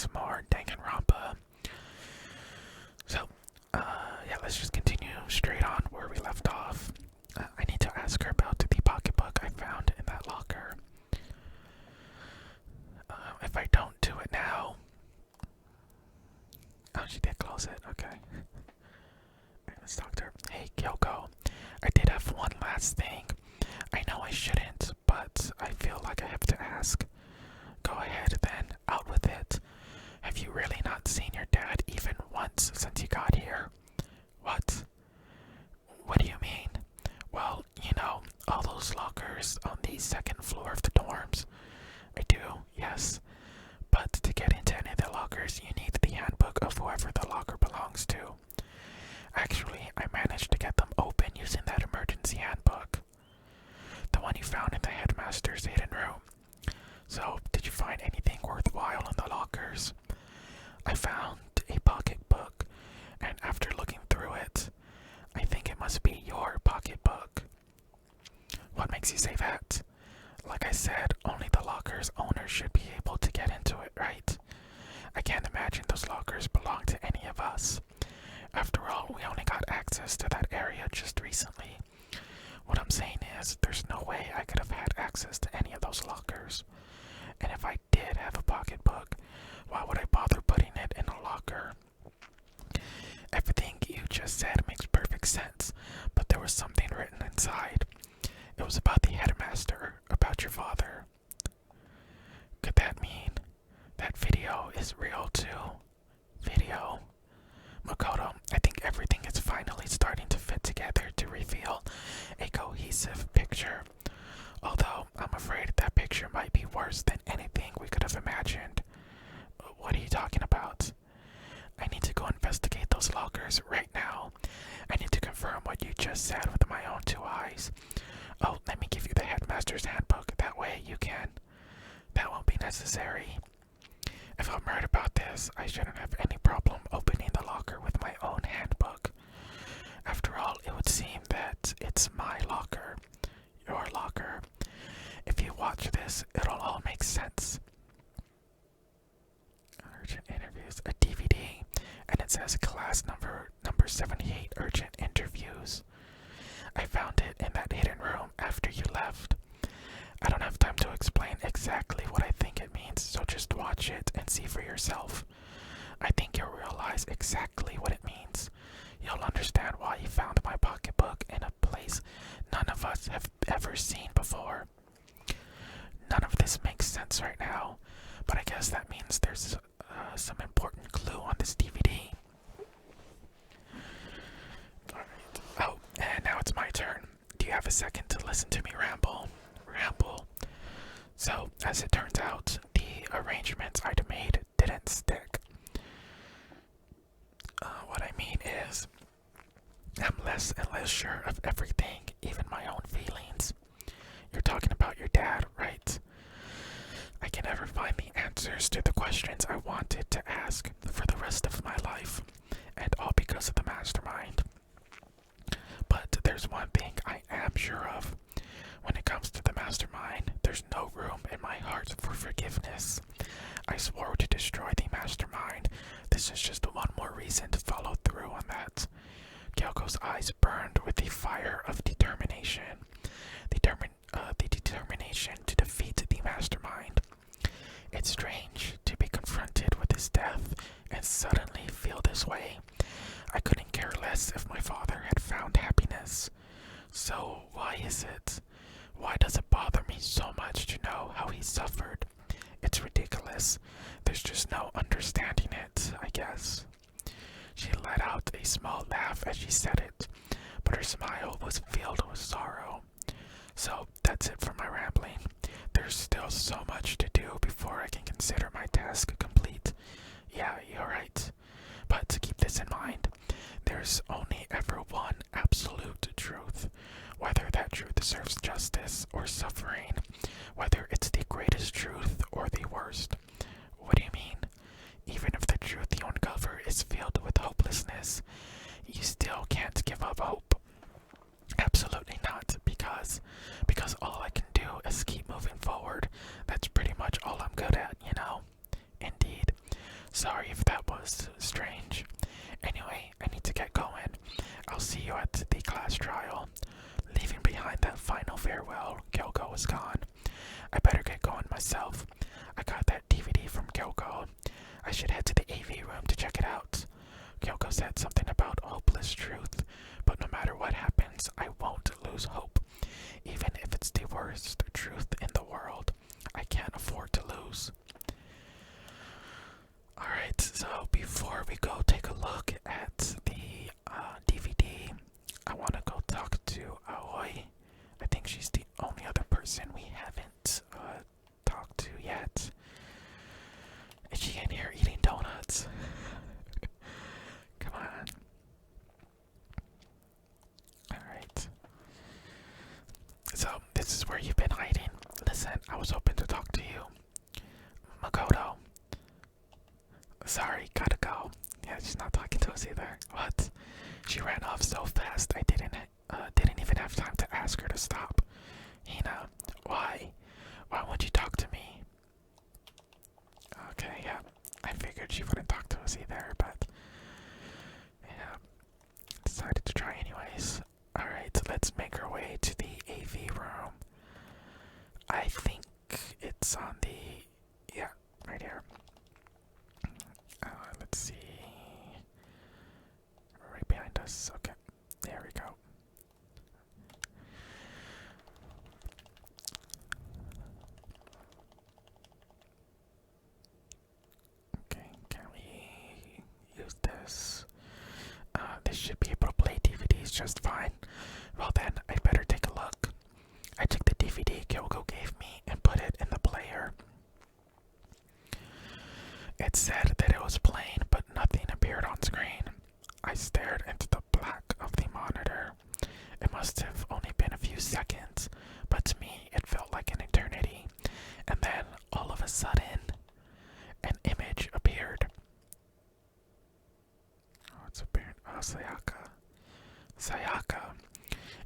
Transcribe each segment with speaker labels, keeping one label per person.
Speaker 1: some more Danganronpa. So, yeah, let's just continue straight on where we left off. I need to ask her about the pocketbook I found in that locker. If I don't do it now... Oh, she did close it. Okay. Alright, let's talk to her. Hey, Kyoko. I did have one last thing. I know I shouldn't, but I feel like I have to ask. Go ahead then, out with it. Have you really not seen your dad even once since he got here? What? What do you mean? Well, you know, all those lockers on the second floor of the dorms. I do, yes. But to get into any of the lockers, you need the handbook of whoever the locker belongs to. Actually, I managed to get them open using that emergency handbook. The one you found in the headmaster's hidden room. So, did you find anything worthwhile in the lockers? I found a pocketbook, and after looking through it, I think it must be your pocketbook. What makes you say that? Like I said, only the locker's owner should be able to get into it, right? I can't imagine those lockers belong to any of us. After all, we only got access to that area just recently. What I'm saying is, there's no way I could have had access to any of those lockers. And if I did have a pocketbook, why would I bother putting it in a locker? Everything you just said makes perfect sense, but there was something written inside. It was about the headmaster, about your father. Could that mean that video is real too? Video? Makoto, I think everything is finally starting to fit together to reveal a cohesive picture. Although, I'm afraid that picture might be worse than anything we could have imagined. What are you talking about? I need to go investigate those lockers right now. I need to confirm what you just said with my own two eyes. Oh, let me give you the headmaster's handbook. That way you can. That won't be necessary. If I'm right about this, I shouldn't have any problem opening the locker with my own handbook. After all, it would seem that it's my locker. Your locker. If you watch this, it'll all make sense. Urgent interviews, a DVD, and it says class number 78 urgent interviews. I found it in that hidden room after you left. I don't have time to explain exactly what I think it means, so just watch it and see for yourself. I think you'll realize exactly what it means. You'll understand why you found my pocketbook in a place none of us have ever seen before. None of this makes sense right now, but I guess that means there's some important clue on this DVD. Alright. Oh, and now it's my turn. Do you have a second to listen to me ramble? Ramble. So, as it turns out, the arrangements I'd made didn't stick. What I mean is, I'm less and less sure of everything, even my own feelings. You're talking about your dad, right? I can never find the answers to the questions I wanted to ask for the rest of my life, and all because of the mastermind. But there's one thing I am sure of. When it comes to the mastermind, there's no room in my heart for forgiveness. I swore to destroy the mastermind. This is just one more reason to follow through on that. Kyoko's eyes burned with the fire of determination. The determination to defeat the mastermind. It's strange to be confronted with his death and suddenly feel this way. I couldn't care less if my father had found happiness. So why is it? Why does it bother me so much to know how he suffered? It's ridiculous. There's just no understanding it, I guess. She let out a small laugh as she said it, but her smile was filled with sorrow. So that's it for my rambling. There's still so much to do before I can consider my task complete. Yeah, you're right. But to keep this in mind, there's only ever one absolute truth. Whether that truth serves justice or suffering, whether it's the greatest truth or the worst. What do you mean? Even if the truth you uncover is filled with hopelessness, you still can't give up hope. Absolutely not, because all I can do is keep moving forward. That's pretty much all I'm good at, you know? Indeed. myself. I got that DVD from Kyoko. I should head to the AV room to check it out. Kyoko said something about hopeless truth, but no matter what happens, I won't lose hope. Even if it's the worst truth in the world, I can't afford to lose. Alright, so before we go take a look at the DVD, I want to go talk to Aoi. I think she's the only other person we haven't talked to yet. Is she in here eating donuts? Come on. Alright. So, this is where you've been hiding. Listen, I was hoping to talk to you. Makoto. Sorry, gotta go. Yeah, she's not talking to us either. What? She ran off so fast I didn't even have time to ask her to stop. Hina, why? Why won't you talk to me? Okay, yeah. I figured she wouldn't talk to us either, but yeah. Decided to try anyways. Alright, let's make our way to the AV room. I think it's on the, yeah, right here. Let's see. Right behind us. Okay, there we go. Okay, can we use this? This should be able to play DVDs just fine. Well then, I'd better take a look. I took the DVD Kyoko gave me and put it in the player. It said that it was playing, but nothing appeared on screen. I stared into the black of the monitor. It must have only been a few seconds, but to me it felt like an eternity. And then, all of a sudden, an image appeared. Oh, it's appearing. Oh, Sayaka. Sayaka.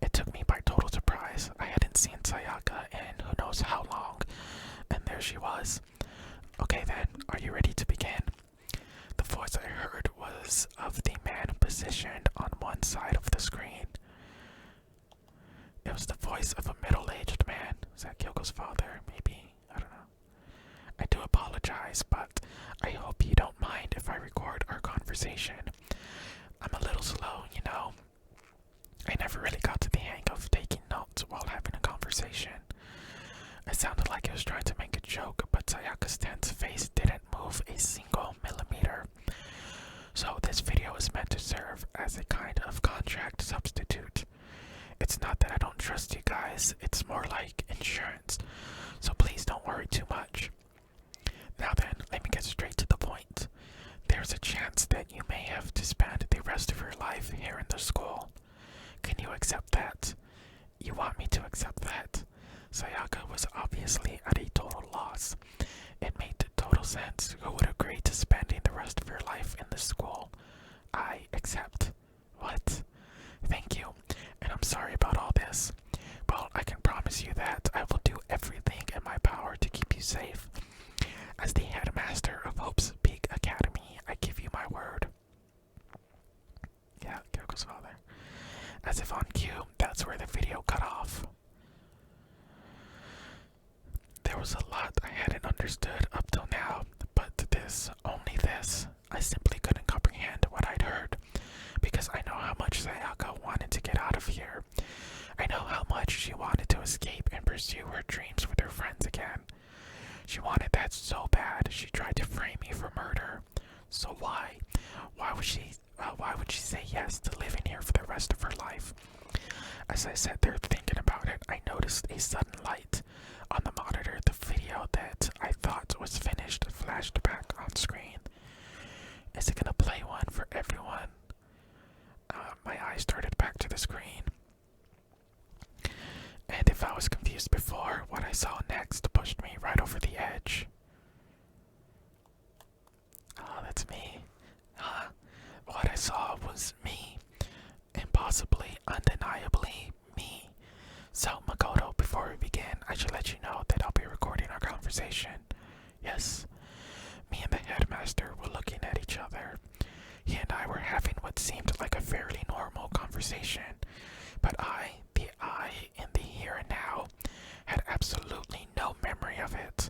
Speaker 1: It took me by total surprise. I hadn't seen Sayaka in who knows how long. And there she was. Okay then, are you ready to begin? The voice I heard was of the man positioned on one side of the screen. It was the voice of a middle-aged man. Was that Kyoko's father? Maybe? I don't know. I do apologize, but I hope you don't mind if I record our conversation. I'm a little slow, you know. I never really got to the hang of taking notes while having a conversation. It sounded like I was trying to make a joke, but Sayaka's tense face didn't move a single millimeter. So this video is meant to serve as a kind of contract substitute. It's not that I don't trust you guys, it's more like insurance. So please don't worry too much. Now then, let me get straight to the point. There's a chance that you may have to spend the rest of your life here in the school. Can you accept that? You want me to accept that? Sayaka was obviously at a total loss. It made total sense. Who would agree to spending the rest of your life in the school? I accept. What? Thank you, and I'm sorry about all this. Well, I can promise you that I will do everything in my power to keep you safe. As the headmaster of Hope's Peak Academy, I give you my word. Yeah, Kyoko's father. As if on cue, that's where the video cut off. There was a lot I hadn't understood up till now, but this, only this, I simply couldn't comprehend what I'd heard, because I know how much Sayaka wanted to get out of here. I know how much she wanted to escape and pursue her dreams with her friends again. She wanted that so bad, she tried to frame me for murder. So why? Why would she say yes to living here for the rest of her life? As I sat there thinking about it, I noticed a sudden light. On the monitor, the video that I thought was finished flashed back on screen. Is it gonna play one for everyone? My eyes started back to the screen. And if I was confused before, what I saw next pushed me right over the edge. Oh, that's me. What I saw was me. Impossibly, undeniably me. So, Makoto, before we begin, I should let you know that I'll be recording our conversation. Yes. Me and the headmaster were looking at each other. He and I were having what seemed like a fairly normal conversation, but the I in the here and now, had absolutely no memory of it.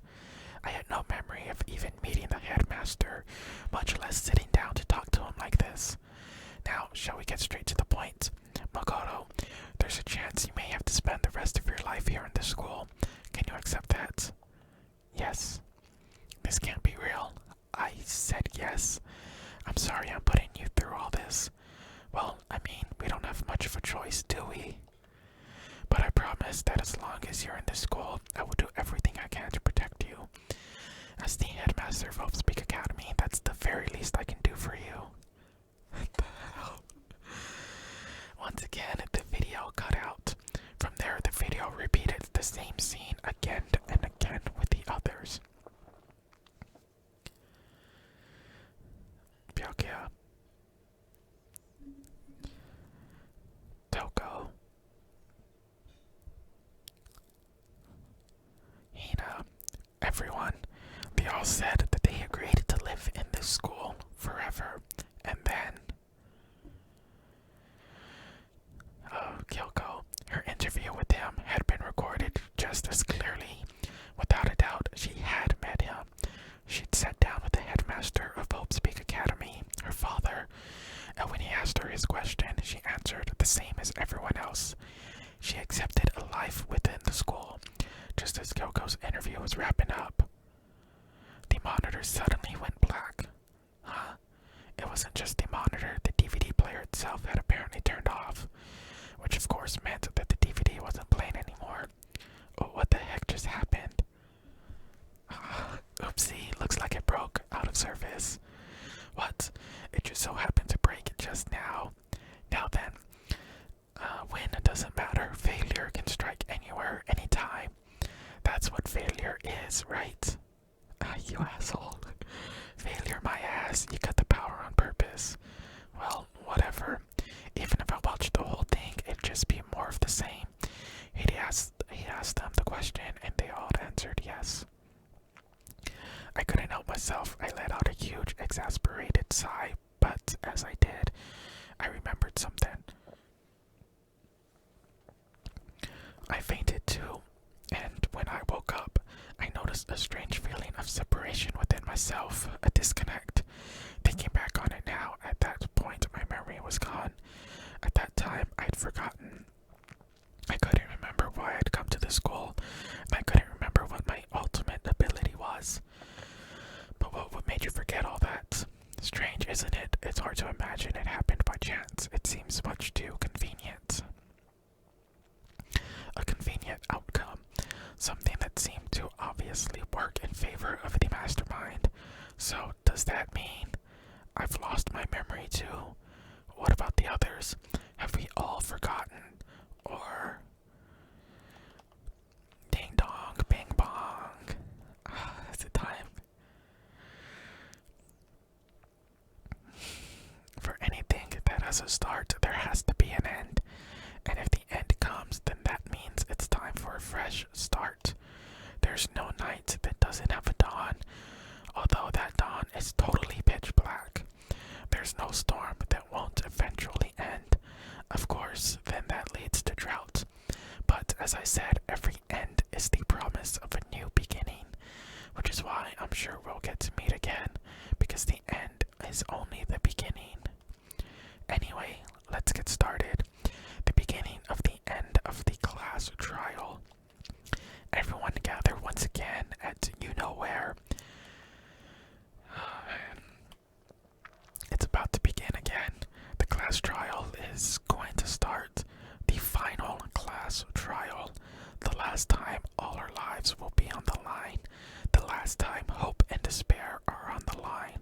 Speaker 1: headmaster, much less sitting down to talk to him like this. Now, shall we get straight to the point? Makoto, there's a chance you may have to spend the rest of your life here in this school. Can you accept that? Yes. This can't be real. I said yes. I'm sorry I'm putting you through all this. Well, I mean, we don't have much of a choice, do we? But I promise that as long as you're in this school, I will do everything I can to protect you. As the headmaster of Hope's Peak Academy, that's the very least I can do for you. What the hell? Once again, the video cut out. From there, the video repeated the same scene again and again with the others. Byakuya. Toko. Hina. Everyone. They all said that they agreed to live in this school forever. And then Kyoko. Her interview with him had been recorded just as clearly. Without a doubt, she had met him. She'd sat down with the headmaster of Hope's Peak Academy, her father, and when he asked her his question, she answered the same as everyone else. She accepted a life within the school. Just as Kyoko's interview was wrapping up, the monitor suddenly went black. Huh? It wasn't just the monitor, the DVD player itself had apparently turned off, which of course meant that the DVD wasn't playing anymore. Oh, what the heck just happened? Oopsie, looks like it broke out of service. What? It just so happened to break just now. Now then, win doesn't matter. Failure can strike anywhere, anytime. That's what failure is, right? You asshole. Failure my ass. You cut the power on purpose. Well, whatever. Even if I watched the whole thing, it'd just be more of the same. He asked them the question, and they all answered yes. I couldn't help myself. I let out a huge, exasperated sigh, but as I did, I remembered something. I fainted too, and when I woke up, I noticed a strange feeling of separation within myself, a disconnect. Thinking back on it now, at that point my memory was gone. At that time, I'd forgotten. I couldn't remember why I'd come to this school, and I couldn't remember what my ultimate ability was. But what made you forget all that? Strange, isn't it? It's hard to imagine it happened by chance. It seems much too convenient. A convenient outcome. Something that seemed to obviously work in favor of the mastermind. So, does that mean I've lost my memory too? What about the others? Have we all forgotten? Or ding dong, bing bong. Is it time? For anything that has a start, there has to be an end. And if the end comes, then that means it's time for a fresh start. There's no night that doesn't have a dawn, although that dawn is totally pitch black. There's no storm that won't eventually end. Of course, then that leads to drought. But as I said, every end is the promise of a new beginning, which is why I'm sure we'll get to meet again, because the end is only the beginning. Anyway, let's get started. The beginning of the end of the class trial. Everyone gather once again at you-know-where. It's about to begin again. The class trial is going to start. The final class trial. The last time all our lives will be on the line. The last time hope and despair are on the line.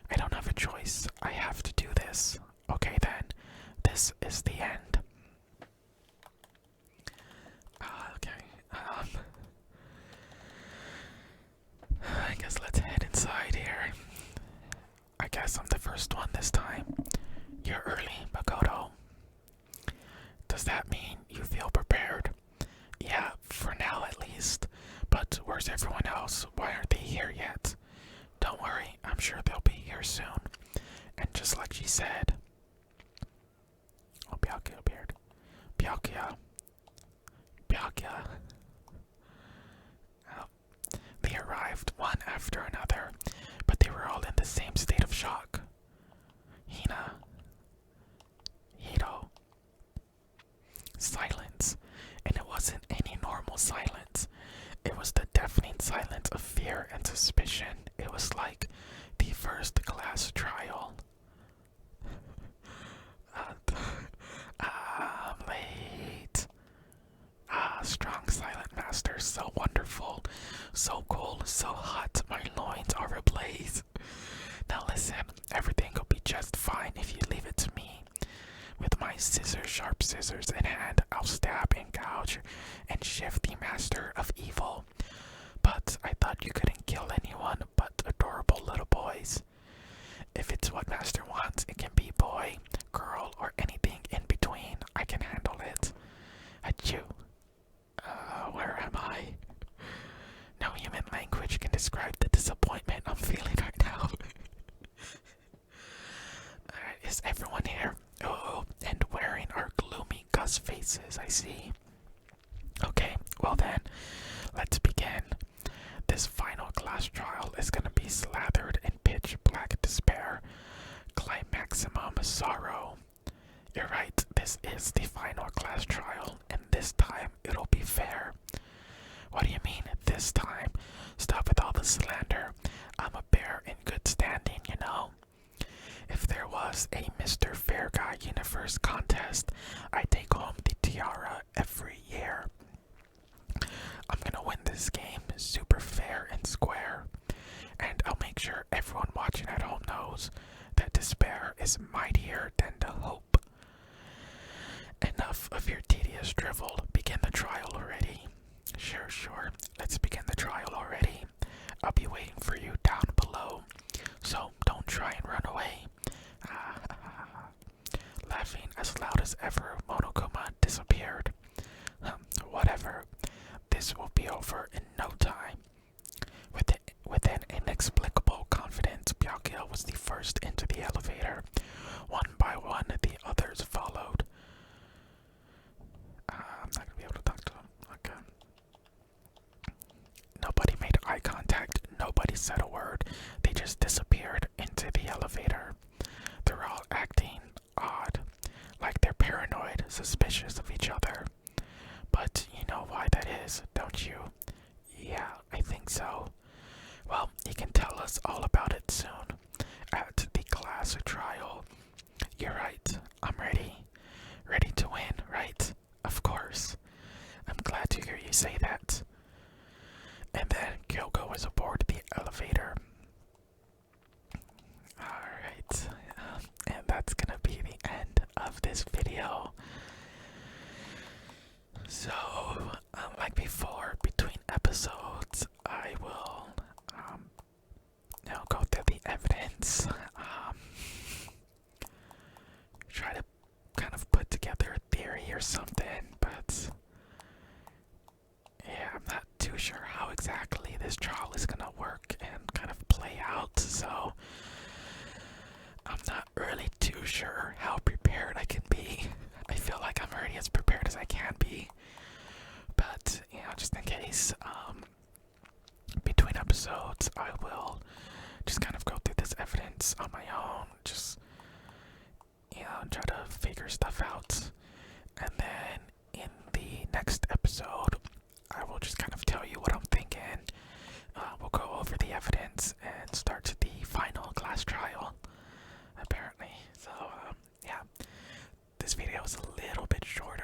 Speaker 1: I don't have a choice. I have to do this. Okay then. This is the end. Okay. I guess let's head inside here. I guess I'm the first one this time. You're early, Makoto. Does that mean you feel prepared? Yeah, for now at least. But where's everyone else? Why aren't they here yet? Don't worry, I'm sure they'll be here soon. And just like she said... Oh, Byakuya appeared. Byakuya. Byakuya. They arrived one after another, all in the same state of shock. Hina. Hito. Silence. And it wasn't any normal silence. It was the deafening silence of fear and suspicion. It was like the first class trial. I'm late. Strong silent master, so wonderful, so cool, so hot, my loins are ablaze. Now listen, everything will be just fine if you leave it to me. With my sharp scissors in hand, I'll stab and gouge and shift the master of evil. But I thought you couldn't kill anyone but adorable little boys. If it's what master wants, it can be boy, girl, or anything in between. I can handle it. Achoo. Where am I? No human language can describe the disappointment I'm feeling right now. Is everyone here? Oh, and wearing our gloomy Gus faces, I see. Okay, well then, let's begin. This final class trial is gonna be slathered in pitch black despair, climaximum sorrow. You're right, this is the final class trial, and this time it'll be fair. What do you mean, this time? Stop with all the slander. I'm a bear in good standing, you know. If there was a Mr. Fair Guy Universe contest, I take home the tiara every year. I'm gonna win this game super fair and square, and I'll make sure everyone watching at home knows that despair is mightier than the hope. Enough of your tedious drivel. Begin the trial already. Sure. Let's begin the trial already. I'll be waiting for you down below, so don't try and run away. Laughing as loud as ever, Monokuma disappeared. Whatever. This will be over in no time. With an inexplicable confidence, Byakuya was the first into the elevator. One by one, the others followed. I'm not gonna be able to talk to him. Okay. Nobody made eye contact. Nobody said a word. They just disappeared into the elevator. They're all acting odd, like they're paranoid, suspicious of each other. But you know why that is, don't you? Yeah, I think so. Well, you can tell us all about it soon, at the class trial. You're right, I'm ready. Ready to win, right? Of course. I'm glad to hear you say that. And then Kyoko was aboard the elevator. Alright, and that's gonna be the end of this video. So, like before, between episodes, I will go through the evidence, try to kind of put together a theory or something, but yeah, I'm not too sure how exactly this trial is gonna work and kind of play out, so I'm not really too sure how prepared I can be. I feel like I'm already as prepared as I can be, but just in case, between episodes, I will just kind of go through this evidence on my own, just try to figure stuff out, and then in the next episode, I will just kind of tell you what I'm thinking. We'll go over the evidence and start the final class trial, apparently. So, yeah, this video is a little bit shorter